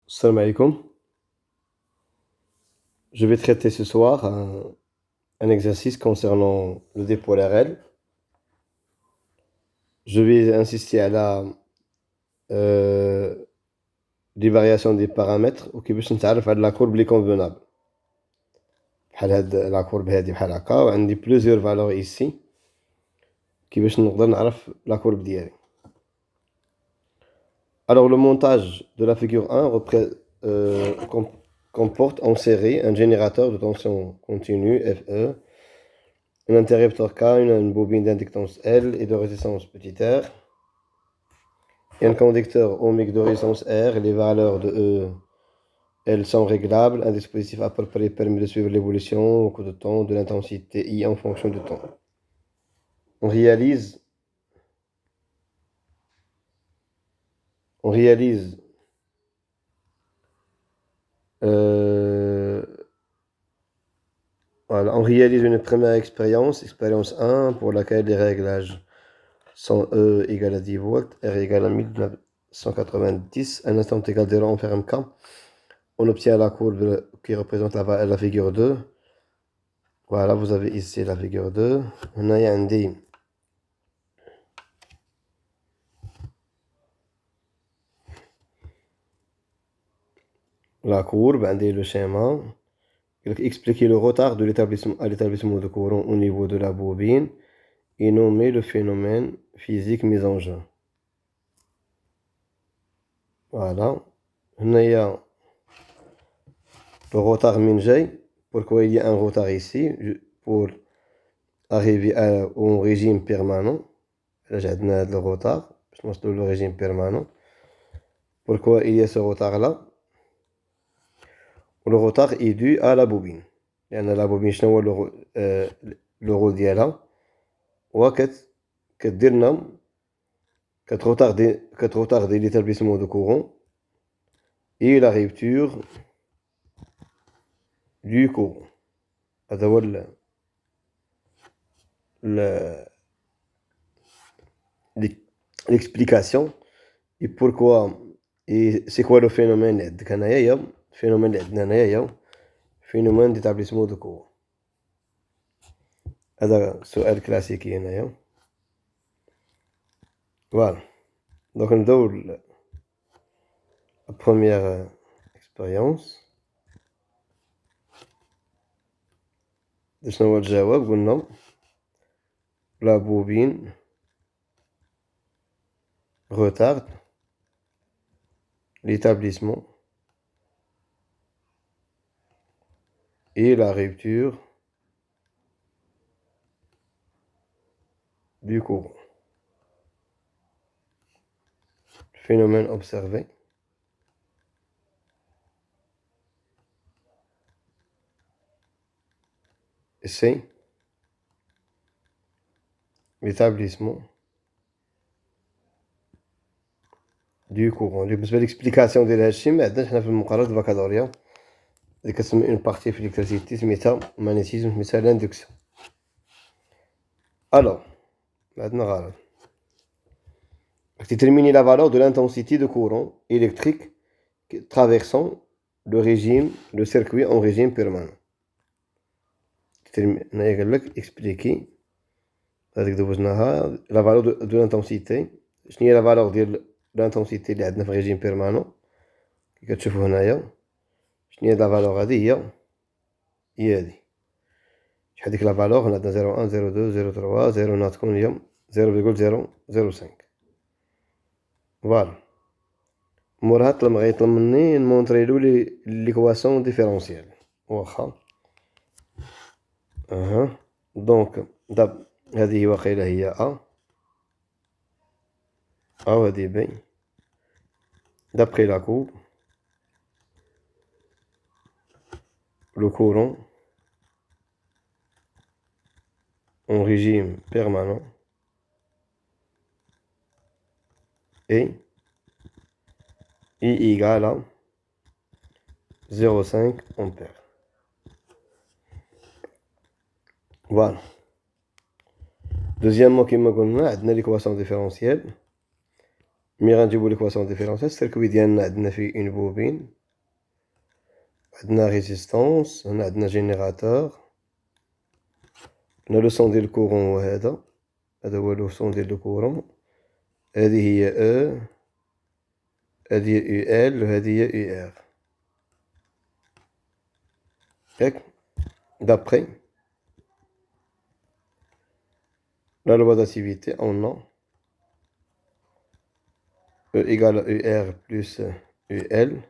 Salam alaikum. Je vais traiter ce soir un exercice concernant le dépôt RL. Je vais insister à euh, les variations des paramètres وكيفاش نتعرف على la courbe اللي convenable. بحال هاد la courbe هادي بحال هكا وعندي plusieurs valeurs ici. كيفاش نقدر نعرف la courbe ديالي. Alors le montage de la figure 1 comporte en série un générateur de tension continue FE, un interrupteur K, une bobine d'inductance L et de résistance petit r, et un conducteur ohmique de résistance R. Les valeurs de E, L sont réglables. Un dispositif approprié permet de suivre l'évolution au cours de temps de l'intensité I en fonction du temps. On réalise une première expérience 1, pour laquelle les réglages sont E égale à 10 volts, R égale à 1990, un instant égal à 0, on ferme K. On obtient la courbe qui représente la figure 2. Voilà, vous avez ici la figure 2. On a un D. La courbe, le schéma. Expliquer le retard de l'établissement de courant au niveau de la bobine et nommer le phénomène physique mis en jeu. Voilà. On a le retard min-jay. Pourquoi il y a un retard ici? Pour arriver au régime permanent. Là, j'ai le retard. Je pense que le régime permanent. Pourquoi il y a ce retard-là? Le retard est dû à la bobine. La bobine, شنو هو le rôle ديالها؟ هو كدير retarder l'établissement de courant et la rupture du courant. هذا هو l'explication et pourquoi et c'est quoi le phénomène هنايا phénomène اللي عندنا هنايا phénomène d'établissement de courant. هذا سؤال كلاسيكي هنايا. Voilà. Donc نبداو la première expérience. شنو هو الجواب؟ قلنا la bobine retarde l'établissement et la rupture du courant. Phénomène observé. C'est l'établissement du courant. بالنسبة للإكسبليكاسيون ديال هادشي ما عندناش حنا في المقررات البكالوريا اللي كتسمى اون بارتي في l'électricité سميتها magnétisme سميتها l'induction. Alors عندنا غلط. Déterminer la valeur de l'intensité de courant électrique traversant le circuit en régime permanent. هنايا قال لك expliquer هذيك دوزناها la valeur de l'intensité. شنو هي la valeur ديال l'intensité اللي عندنا في régime permanent كي كتشوفوا هنايا؟ شنو هي la valeur هذه؟ هي هذه. شحال ديك la valeur؟ هنا عندنا 0.1 0.2 0.3 0 تكون هي 0.005. فوالا. موراها غيطلب مني نمونطريلو ليكواسيون ديفيرونسيال. واخا. دونك هذه واقيلا هي A وهذه B. D'après la courbe, le courant en régime permanent est I égale à 0,5 ampères. Voilà. Deuxièmement, كما قلنا عندنا l'équation différentielle. ملي غنجيبو l'équation différentielle, السيركوي ديالنا عندنا فيه une bobine عندنا ريزيستانس، هنا عندنا جينيراتور، هنا لو سون ديال الكورون هو هذا هو لو سون ديال الكورون، هذه هي او، هذه هي يو ال وهذه هي يو ار. ياك d'après la loi d'activité on a E égale à UR plus UL.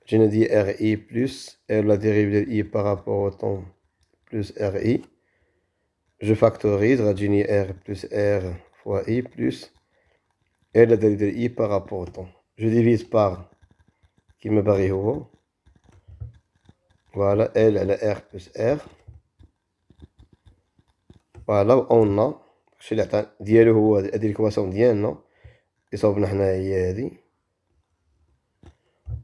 Je ne dis RI plus R la dérivée de I par rapport au temps plus RI. Je factorise, radini R plus R fois I plus R la dérivée de I par rapport au temps. Je divise par qui me barre haut. Voilà, L la R plus R. Voilà, on a chez la ديالو هو هذه الكواسيون ديالنا اللي صوبنا حنايا هي هذه.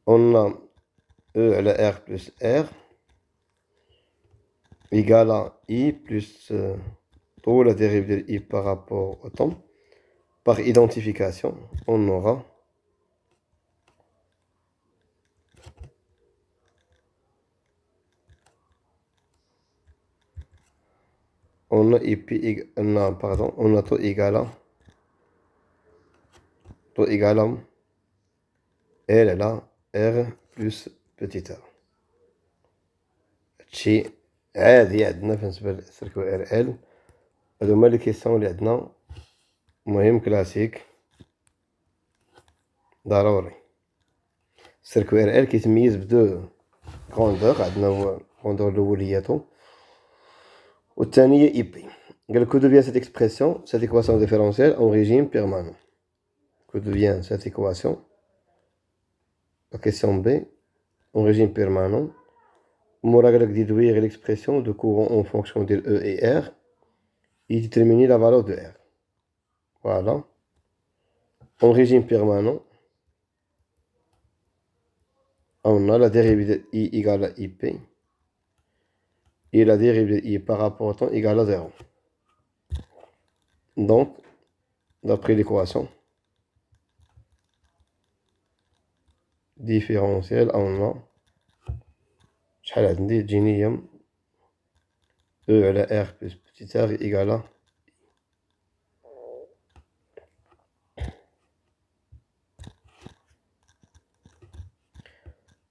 On a E à la R plus R égale à I plus tout la dérivée de I par rapport au temps. Par identification, on aura on a IP non, pardon, on a tout égal à L là R plus petit r. هادشي عادي عندنا بالنسبة للسيركو ار ال. هادو هما لي كيسيون اللي عندنا مهم كلاسيك ضروري. السيركو ار ال كيتميز بدو كروندور، عندنا هو الكروندور الاول هي طو والثانية اي بي. قال que devient cette expression, cette équation différentielle en régime permanent. Que devient cette équation, la question B, en régime permanent. On va déduire l'expression de courant en fonction de E et R et déterminer la valeur de R. Voilà. En régime permanent, on a la dérivée de I égale à IP et la dérivée de I par rapport au temps égale à 0. Donc, d'après l'équation différentielle, on a شحال عندي تجيني هي E على R plus petit r égale à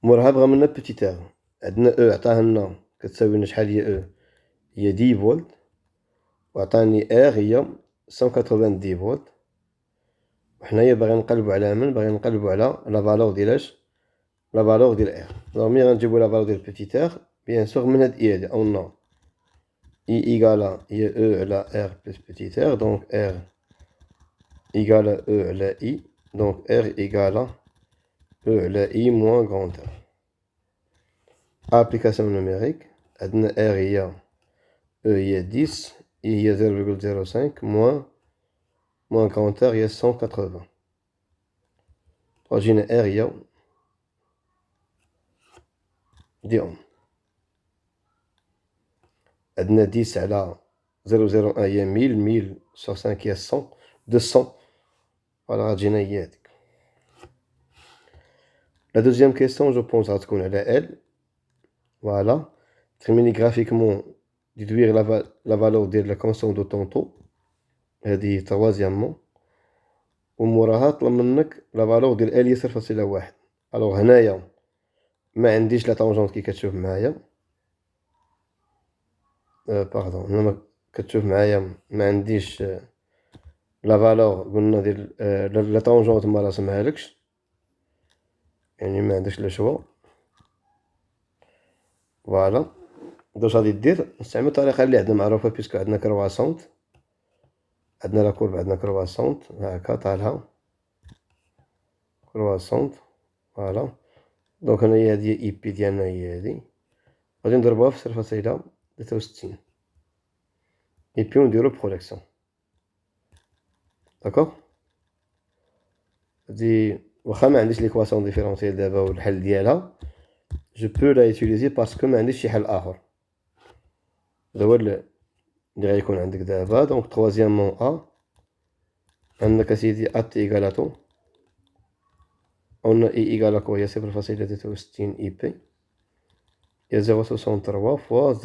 موراها بغا منا petit r. عندنا E عطاه لنا كتساوي لنا شحال هي E هي 10 فولت وعطاني R هي 190 فولت. وحنايا باغي نقلبو على من؟ باغي نقلبو على لا فالور ديال اش؟ لا فالور ديال R. دونك ملي غنجيبو لا فالور ديال petit r بيان سور من هاد I هادي اون I égale هي E على R plus petit r. Donc R égale à E على I. Donc R égale à E على I moins grand R. Application numérique. عندنا R هي E هي 10 I هي 0,05 moins grand R هي 180. وجينا R هي 10 أوم. عندنا 10 على 0,01 هي 1000 sur 5 هي 100 200. فوالا غتجينا هي هاديك. La deuxième question, je pense غتكون على L. Voilà. Terminer graphiquement, déduire la valeur de la constante de tantôt. هذه troisièmement. وموراها طلب منك لا فالور ديال L هي 0.1. الوغ هنايا ما عنديش لا طونجونت كي كتشوف معايا. باردون هنا كتشوف معايا ما عنديش لا فالور قلنا ديال لا طونجونت ما راسمهالكش، يعني ما عندكش لو شوا. فوالا واش غادي دير؟ نستعمل الطريقه اللي عندنا معروفه بيسكو عندنا كرواسونت، عندنا لا كورب، عندنا كرواسونت هاكا طالعه كرواسونت. فوالا دونك هنايا هادي اي بي ديالنا هي هادي، غادي نضربوها في 0.63 اي بي ونديرو بروجيكسيون. داكوغ هادي واخا ما عنديش ليكواسيون ديفيرونسيال دابا والحل ديالها جو بو لا يوتيليزي باسكو ما عنديش شي حل اخر. هذا هو اللي غيكون عندك دابا. دونك troisièmement A عندك اسيدي ا تي ايكالاتو قلنا اي ايكال ا كوا هي 0.63 اي بي هي 0.63 فوا 0.05.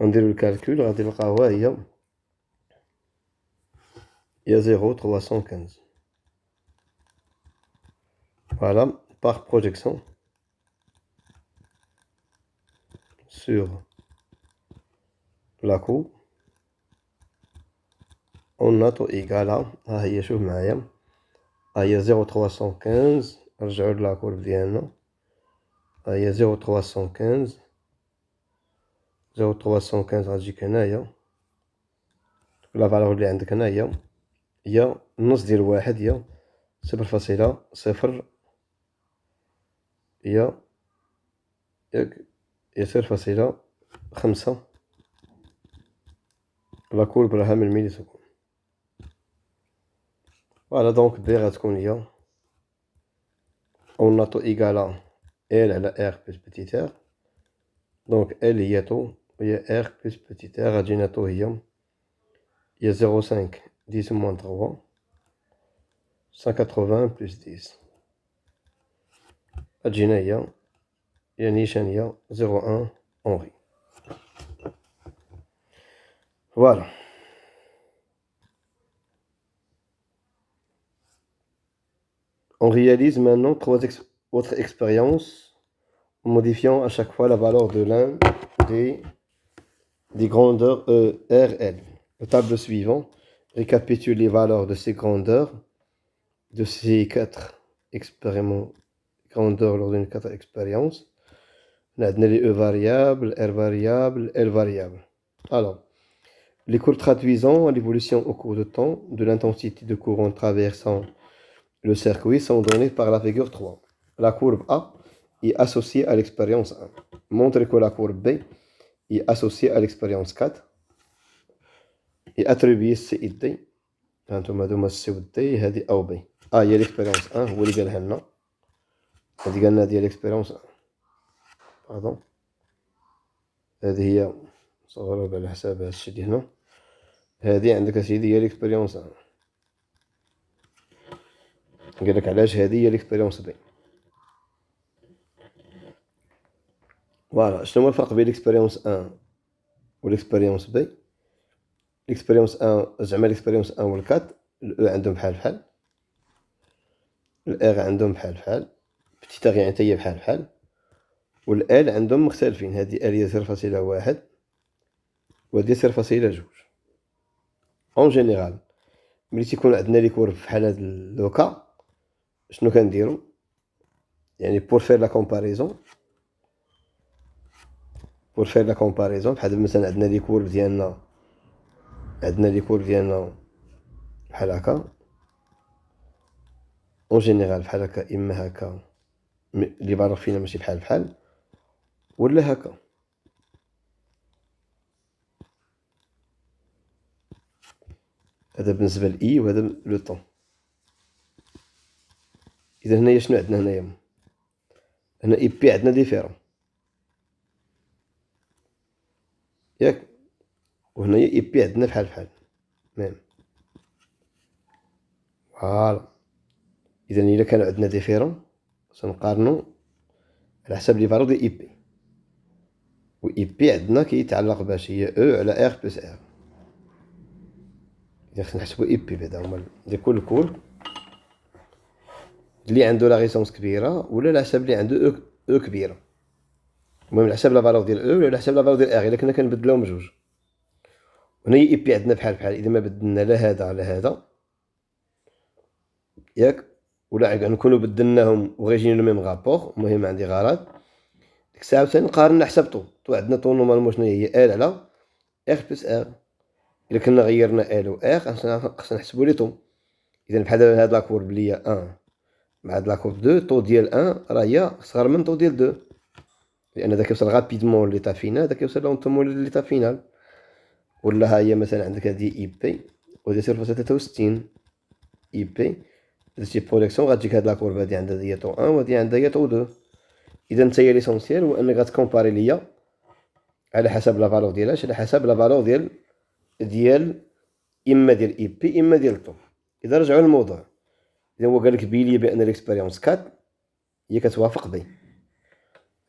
غنديرو الكالكول غادي نلقاوها هي 0.315. Voilà, par projection sur la courbe on a taux égal à ها هي شوف معايا ها هي 0.315 نرجعو لا كورب ديالنا ها هي 0.315 غتجيك هنايا لا فالور اللي عندك هنايا هي النص ديال واحد هي 0.0 هي 0.5. لا كورب راها من ميلي سكوند. فوالا دونك بي غتكون هي اون طو ايكال ال على ار بلس بتيت ار. دونك ال هي طو هي ار بلس بتيت ار غتجينا طو هي 0.5 10 موان 3 180 بلس 10 غتجينا هي نيشان هي 0.1 اونغي. Voilà. On réalise maintenant trois autres expériences en modifiant à chaque fois la valeur de l'un des grandeurs E, R, L. Le tableau suivant récapitule les valeurs de ces grandeurs, de ces quatre grandeurs lors d'une quatre expériences. On a les E variables, R variables, L variables. Alors, les courbes traduisant l'évolution au cours de temps de l'intensité de courant traversant le circuit sont donnés par la figure 3. La courbe A est associée à l'expérience 1. Montre que la courbe B est associée à l'expérience 4 et attribue C et D. هانتوما هادوما C و D هادي A و B. A هي l'expérience 1 هو اللي قالها لنا. هادي قالنا هادي هي l'expérience 1. باردون. هادي هي صغيرة على حساب هادشي اللي هنا. هادي عندك اسيدي هي l'expérience 1. قالك علاش هادي هي l'expérience B. فوالا شنو هو الفرق بين l'expérience 1 و l'expérience B؟ l'expérience 1 زعما l'expérience 1 و 4 ال E عندهم بحال ال R عندهم بحال بتيت ار يعني حتى هي بحال و ال L عندهم مختلفين. هادي L هي 0.1 وهادي 0.2. اون جينيرال ملي تيكون عندنا لي كورب بحال هاد لوكا شنو كنديرو يعني بور فير لا كومباريزون بحال مثلا عندنا لي كورب ديالنا بحال هكا اون جينيرال بحال هكا اما هكا لي فالور فينا ماشي بحال ولا هكا. هذا بالنسبه لاي وهذا لو طون. اذا هنايا شنو عندنا هنا اي بي عندنا ديفيرون ياك وهنايا اي بي عندنا بحال ميم. فوالا اذا الا كان عندنا ديفيرون سنقارنو على حساب لي فالور ديال اي بي و اي بي عندنا كيتعلق باش هي او على ار بلس ار. اذا خصنا نحسبو اي بي بعدا هما لكل كور اللي عنده لا ريسونس كبيره ولا على حساب اللي عنده او كبيره. المهم على حساب لا فالور ديال او ولا على حساب لا فالور ديال ار. الا كنا كنبدلوهم بجوج هنايا اي بي عندنا بحال اذا ما بدلنا لا هذا على هذا ياك ولا نكونوا بدلناهم وغيجينا لو ميم غابور. المهم عندي غرض ديك الساعه ثاني نقارن نحسب طو عندنا طو نورمالمون شنو هي ال على ار بلس ار. الا كنا غيرنا ال و ار خصنا نحسبوا لي طو. اذا بحال هاد لا كورب اللي هي 1 مع هاد لا كورب 2 طو ديال 1 راه هي صغر من طو ديال 2 لان هذا كيوصل غابيدمون ليطا فينال هذا كيوصل لونتومون ليطا فينال. ولا ها هي مثلا عندك هادي اي بي وهادي 0.63 اي بي درتي بروجيكسيون غتجيك هاد لا كورب هادي عندها هي طو 1 وهادي عندها هي طو 2. اذا نتا هي ليسونسيال هو انك غتكومباري ليا على حسب لا فالور ديالاش على حسب لا فالور ديال اما ديال اي بي اما ديال طو. اذا رجعوا للموضوع إذا هو قال لك بيلي بأن ليكسبيريونس 4 هي كتوافق بي.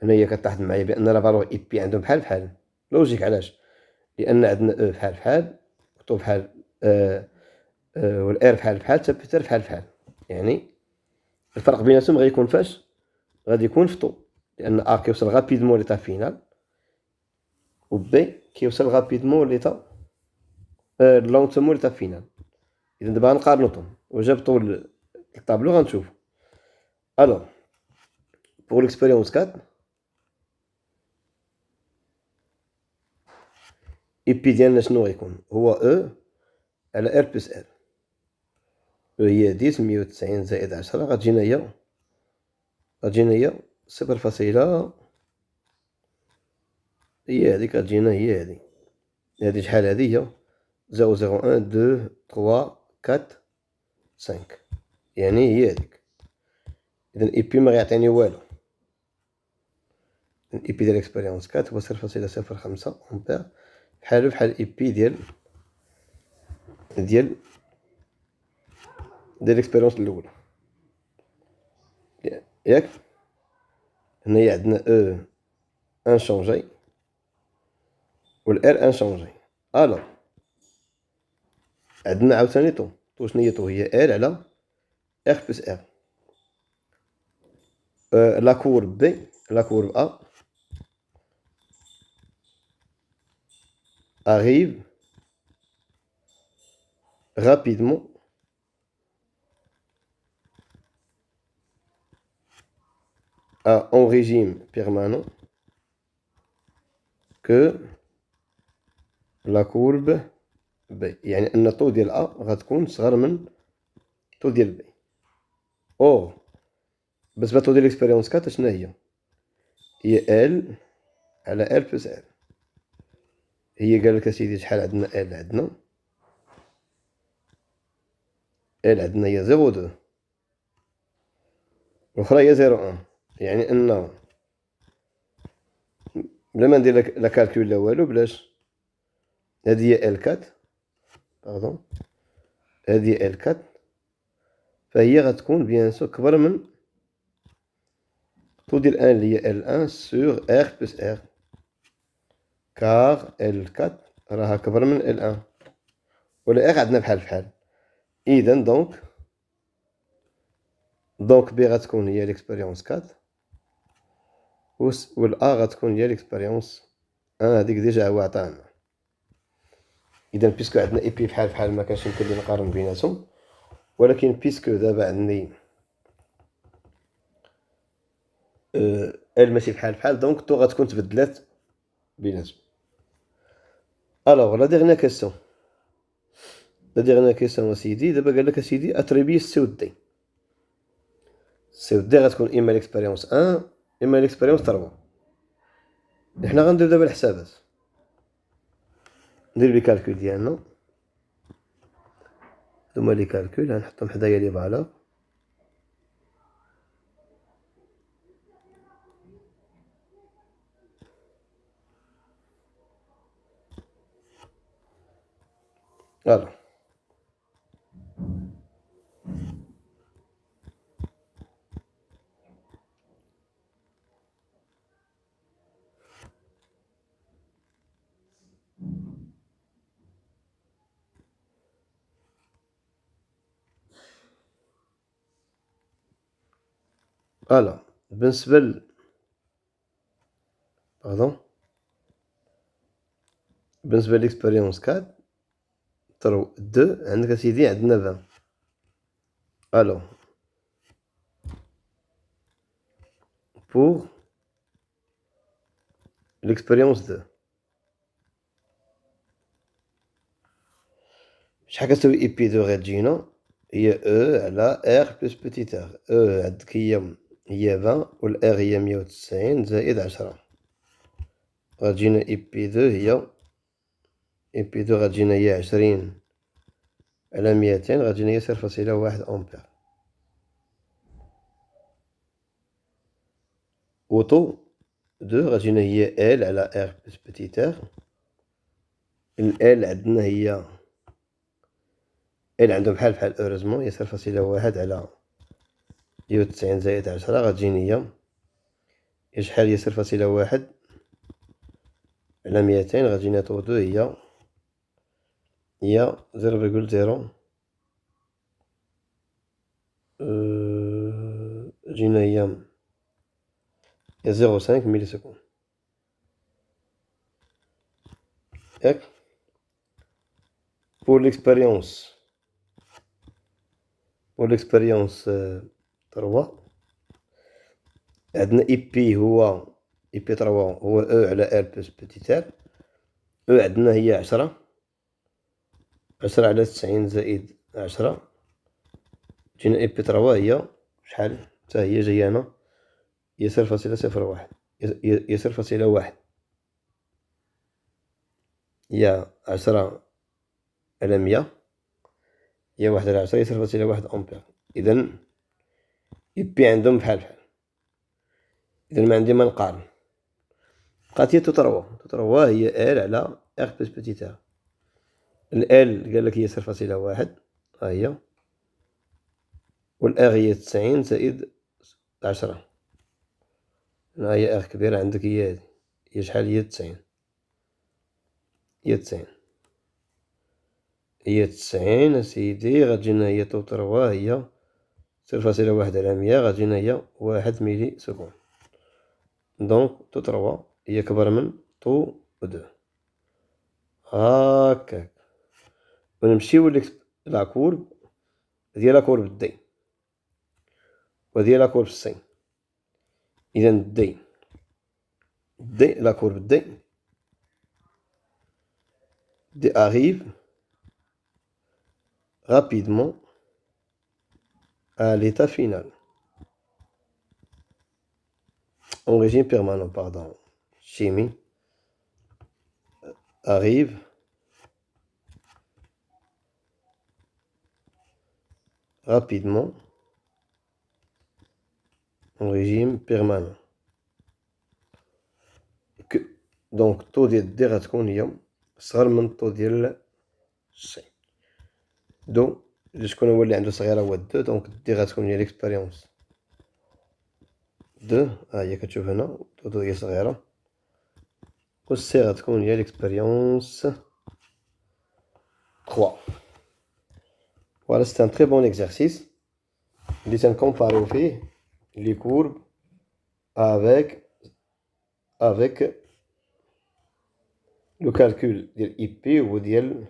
هنا هي كتلاحظ معايا بأن لا فالور إي بي عندهم بحال بحال. لوجيك علاش؟ لأن عندنا أو بحال بحال وطو بحال والإر بحال بحال حتى بيتر بحال بحال. يعني الفرق بيناتهم غيكون فاش؟ غادي يكون في طو، لأن أ كيوصل غابيدمون ليطا فينال و بي كيوصل غابيدمون ليطا لونتومون ليطا فينال. إذا دابا غنقارنوهم وجابطو الطابلو غنشوفو. ألوغ بوغ ليكسبيريونس 4 إي بي ديالنا شنو غيكون؟ هو أو على إر بلس إر. أو هي 10 190 زائد 10 غتجينا هي 0 هي هاديك غتجينا هي هادي شحال هادي هي 0 0 1 2 3 4 5 يعني هي هاديك. إذا إي بي ما غيعطيني والو. إي بي ديال إكسبيريونس 4 هو 0.05 أمبير بحالو بحال إي بي ديال الإكسبيريونس الأولى ياك. هنايا عندنا أو انشونجي و الإر انشونجي. ألوغ عندنا عاوتاني طو شنو هي طو؟ هي إر على إر بلس إر. لا كورب بي لا كورب أ arrive rapidement en régime permanent que la courbe B. يعني أن الطو ديال أ غتكون صغر من الطو ديال B. أو بالنسبة للطو ديال إكسبيريونس 4 شنو هي إل على إل بلس إل. هي قالك أسيدي شحال عندنا إل؟ عندنا هي 0.2 الأخرى هي 0.1. يعني أن بلا ما ندير لا كالكول لا والو بلاش. هادي هي إل 4 باردون هادي هي إل 4 فهي غتكون بيان سور كبر من طو ديال ان اللي هي ال1 سور ار بلس ار كار ال4 راها كبر من ال1 ولا ار عندنا بحال. اذا دونك بي غتكون هي ليكسبيريونس 4 والا غتكون هي ليكسبيريونس 1. هذيك ديجا هو عطانا. اذا بيسكو عندنا اي بي بحال ما كانش يمكن لي نقارن بيناتهم، ولكن بيسكو دابا عندي ال ماشي بحال دونك تو غتكون تبدلات بيناتهم. الوغ لا ديغنيغ كيسيون اسيدي دابا قالك اسيدي اتريبي سي و دي. سي و دي غتكون اما ليكسبيريونس 1 اما ليكسبيريونس 3. حنا غندير دابا الحسابات. ندير لي كالكول ديالنا. هادوما لي كالكول غنحطهم حدايا لي فالور. فوالا فوالا بالنسبة باردون بالنسبة ليكسبيريونس 4 2 عندك اسيدي عندنا 20. الوغ بوغ ليكسبيريونس 2 شحال كتساوي اي بي 2 غتجينا هي او على ار بلس بوتيت ار. او عندك هي 20 والار هي 190 زائد 10 غتجينا اي بي 2 غتجينا هي 20 على 200 غتجينا هي 0.1 أمبير. وطو 2 غتجينا هي ال على ار بلس بوتيت ار. ال عندنا هي ال عندهم بحال اوروزمون هي 0.1 على 190 زائد 10 غتجيني هي شحال هي 0.1 على 200 غتجينا طو دو هي 0.0 جينا هي 0.5 ملي سكوند ياك. pour l'expérience 3 عندنا اي بي هو اي بي 3 هو او على ار بلس بتيت ار. او عندنا هي 10 على 90 زائد 10 جينا اي بي 3 هي شحال حتى هي جايانا هي 0.01 هي 0.1 هي 10 على 100 هي 1 على 10 هي 0.1 أمبير. إذا اي بي عندهم بحال إذا ما عندي ما نقارن. بقات هي تو تروا هي ال على ار بلس بتيت ار. ال قالك هي 0.1 ها هي، والار هي 90 زائد 10. ها هي ار كبيرة عندك هي هادي هي شحال هي 90 هي 90 أسيدي غتجينا هي تو تروا هي 0.1 على 100 غتجينا هي 1 ملي سكوند. دونك تو تروا هي كبر من تو دو هاكاك. ونمشيو لا كورب ديال لا كورب دي وديال لا كورب سي. إذا دي لا كورب دي arrive rapidement à l'état final en régime permanent, pardon. Chimie arrive rapidement en régime permanent. Donc طو ديال دي غتكون هي صغر من طو ديال سي. دو شكون هو اللي عنده صغيرة هو دو، دونك دي غتكون هي ليكسبيريونس دو ها هي كتشوف هنا طو هي صغيرة، و سي غتكون هي ليكسبيريونس 3. Voilà, c'est un très bon exercice اللي تنكومباريو فيه لي كورب avec لو كالكول ديال اي بي وديال